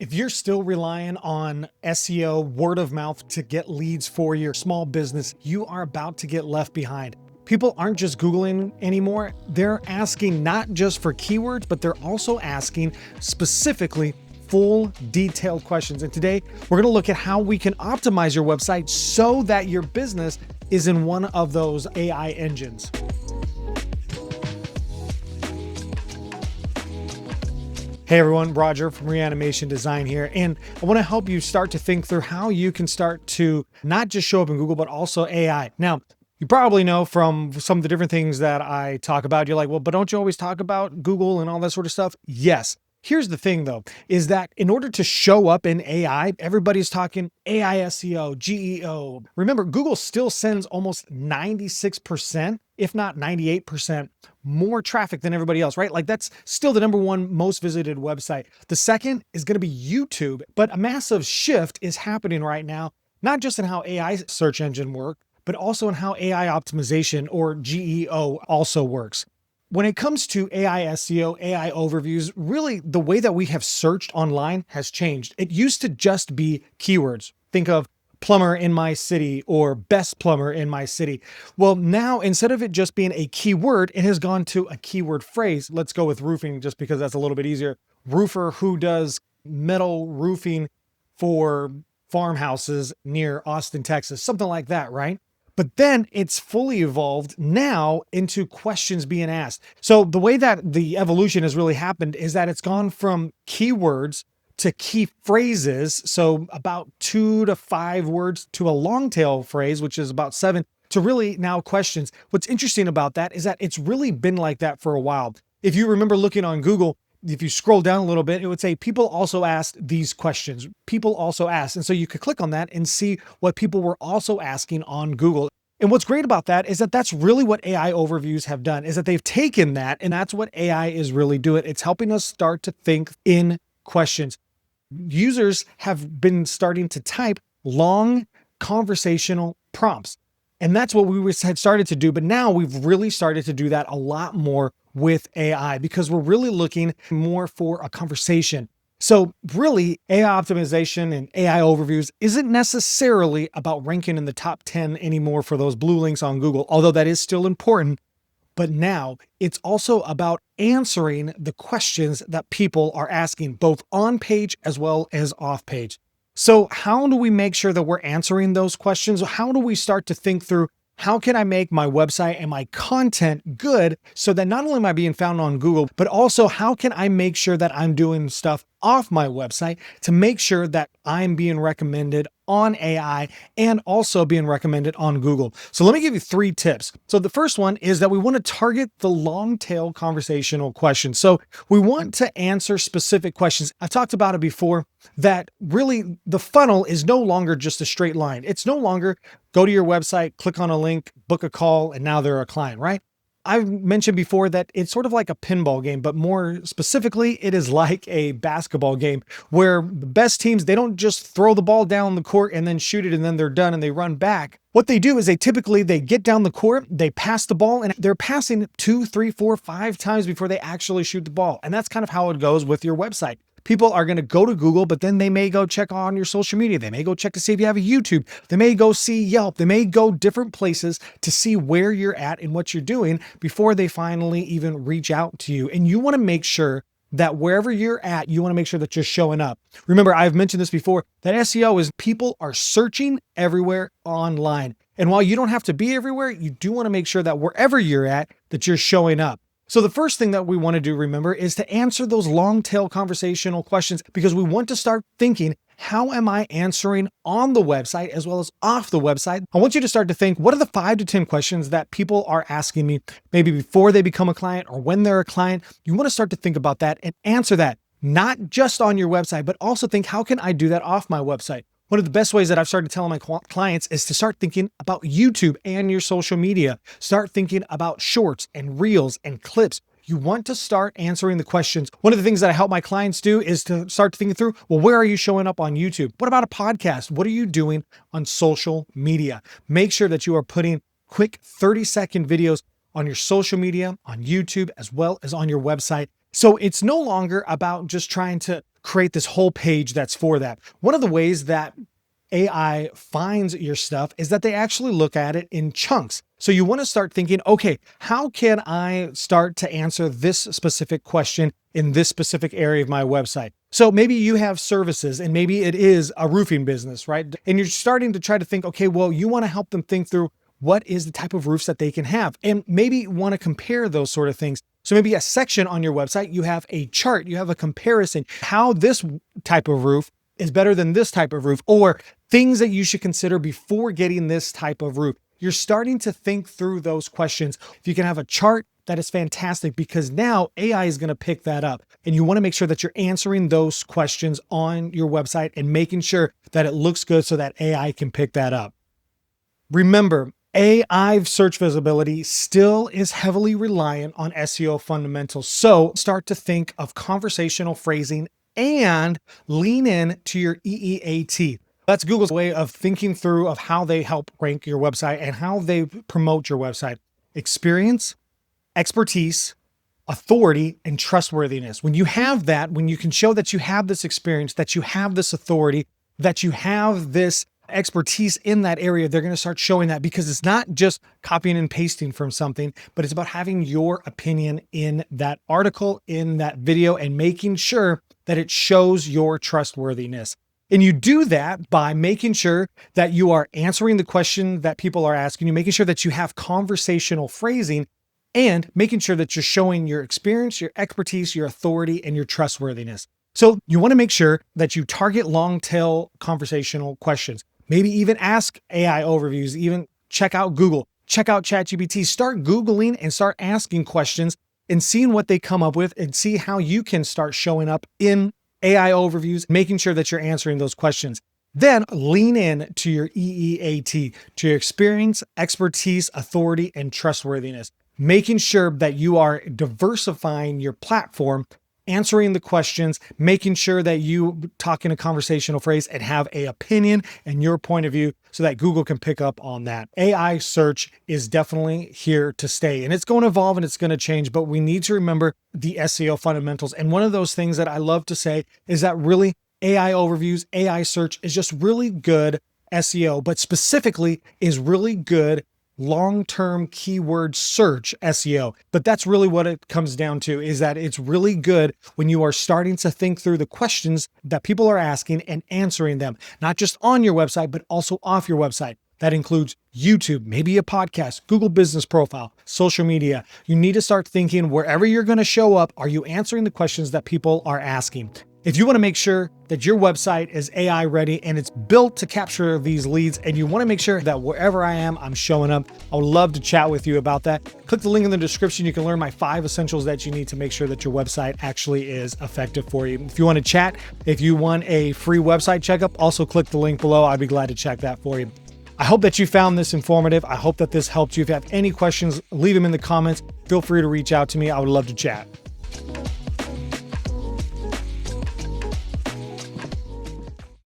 If you're still relying on SEO, word of mouth to get leads for your small business, you are about to get left behind. People aren't just Googling anymore. They're asking not just for keywords, but they're also asking specifically full detailed questions. And today we're going to look at how we can optimize your website so that your business is in one of those AI engines. Hey everyone, Roger from Reanimation Design here, and I want to help you start to think through how you can start to not just show up in Google, but also AI. Now, you probably know from some of the different things that I talk about, you're like, well, but don't you always talk about Google and all that sort of stuff? Yes. Here's the thing though, is that in order to show up in AI, everybody's talking AI SEO, GEO. Remember, Google still sends almost 96%, if not 98%, more traffic than everybody else, right? Like that's still the number one most visited website. The second is going to be YouTube, but a massive shift is happening right now, not just in how AI search engine work, but also in how AI optimization or GEO also works. When it comes to AI SEO, AI overviews, really the way that we have searched online has changed. It used to just be keywords. Think of plumber in my city or best plumber in my city. Well, now instead of it just being a keyword, it has gone to a keyword phrase. Let's go with roofing just because that's a little bit easier. Roofer who does metal roofing for farmhouses near Austin, Texas, something like that, right? But then it's fully evolved now into questions being asked. So the way that the evolution has really happened is that it's gone from keywords to key phrases. So about 2 to 5 words to a long tail phrase, which is about 7 to really now questions. What's interesting about that is that it's really been like that for a while. If you remember looking on Google, if you scroll down a little bit, it would say people also asked these questions. People also asked. And so you could click on that and see what people were also asking on Google. And what's great about that is that that's really what AI overviews have done, is that they've taken that, and that's what AI is really doing. It's helping us start to think in questions. Users have been starting to type long conversational prompts. And that's what we had started to do. But now we've really started to do that a lot more with AI because we're really looking more for a conversation. So really, AI optimization and AI overviews isn't necessarily about ranking in the top 10 anymore for those blue links on Google, although that is still important. But now it's also about answering the questions that people are asking, both on page as well as off page. So how do we make sure that we're answering those questions? How do we start to think through, how can I make my website and my content good so that not only am I being found on Google, but also how can I make sure that I'm doing stuff off my website to make sure that I'm being recommended on AI and also being recommended on Google. So let me give you 3 tips. So the first one is that we want to target the long tail conversational questions. So we want to answer specific questions. I've talked about it before that really the funnel is no longer just a straight line. It's no longer go to your website, click on a link, book a call, and now they're a client, right? I've mentioned before that it's sort of like a pinball game, but more specifically, it is like a basketball game where the best teams, they don't just throw the ball down the court and then shoot it and then they're done and they run back. What they do is they get down the court, they pass the ball, and they're passing 2, 3, 4, 5 times before they actually shoot the ball. And that's kind of how it goes with your website. People are going to go to Google, but then they may go check on your social media. They may go check to see if you have a YouTube. They may go see Yelp. They may go different places to see where you're at and what you're doing before they finally even reach out to you. And you want to make sure that wherever you're at, you want to make sure that you're showing up. Remember, I've mentioned this before, that SEO is people are searching everywhere online. And while you don't have to be everywhere, you do want to make sure that wherever you're at, that you're showing up. So the first thing that we want to do, remember, is to answer those long tail conversational questions because we want to start thinking, how am I answering on the website as well as off the website? I want you to start to think, what are the 5 to 10 questions that people are asking me maybe before they become a client or when they're a client? You want to start to think about that and answer that, not just on your website, but also think, how can I do that off my website? One of the best ways that I've started telling my clients is to start thinking about YouTube and your social media. Start thinking about shorts and reels and clips. You want to start answering the questions. One of the things that I help my clients do is to start thinking through, well, where are you showing up on YouTube? What about a podcast? What are you doing on social media? Make sure that you are putting quick 30-second videos on your social media, on YouTube, as well as on your website. So it's no longer about just trying to create this whole page that's for that. One of the ways that AI finds your stuff is that they actually look at it in chunks. So you want to start thinking, okay, how can I start to answer this specific question in this specific area of my website? So maybe you have services and maybe it is a roofing business, right? And you're starting to try to think, okay, well, you want to help them think through what is the type of roofs that they can have and maybe want to compare those sort of things. So maybe a section on your website, you have a chart, you have a comparison, how this type of roof is better than this type of roof, or things that you should consider before getting this type of roof. You're starting to think through those questions. If you can have a chart, that is fantastic because now AI is going to pick that up. And you want to make sure that you're answering those questions on your website and making sure that it looks good so that AI can pick that up. Remember, AI search visibility still is heavily reliant on SEO fundamentals. So start to think of conversational phrasing and lean in to your EEAT. That's Google's way of thinking through of how they help rank your website and how they promote your website. Experience, expertise, authority, and trustworthiness. When you have that, when you can show that you have this experience, that you have this authority, that you have this expertise in that area, they're going to start showing that because it's not just copying and pasting from something, but it's about having your opinion in that article, in that video, and making sure that it shows your trustworthiness. And you do that by making sure that you are answering the question that people are asking you, making sure that you have conversational phrasing, and making sure that you're showing your experience, your expertise, your authority, and your trustworthiness. So you want to make sure that you target long tail conversational questions. Maybe even ask AI overviews, even check out Google, check out ChatGPT, start Googling and start asking questions and seeing what they come up with and see how you can start showing up in AI overviews, making sure that you're answering those questions. Then lean in to your EEAT, to your experience, expertise, authority, and trustworthiness, making sure that you are diversifying your platform, answering the questions, making sure that you talk in a conversational phrase and have an opinion and your point of view so that Google can pick up on that. AI search is definitely here to stay and it's going to evolve and it's going to change, but we need to remember the SEO fundamentals. And one of those things that I love to say is that really AI overviews, AI search is just really good SEO, but specifically is really good long-term keyword search SEO. But that's really what it comes down to, is that it's really good when you are starting to think through the questions that people are asking and answering them, not just on your website, but also off your website. That includes YouTube, maybe a podcast, Google Business Profile, social media. You need to start thinking wherever you're going to show up, are you answering the questions that people are asking? If you want to make sure that your website is AI ready and it's built to capture these leads, and you want to make sure that wherever I am, I'm showing up, I would love to chat with you about that. Click the link in the description. You can learn my 5 essentials that you need to make sure that your website actually is effective for you. If you want to chat, if you want a free website checkup, also click the link below. I'd be glad to check that for you. I hope that you found this informative. I hope that this helped you. If you have any questions, leave them in the comments. Feel free to reach out to me. I would love to chat.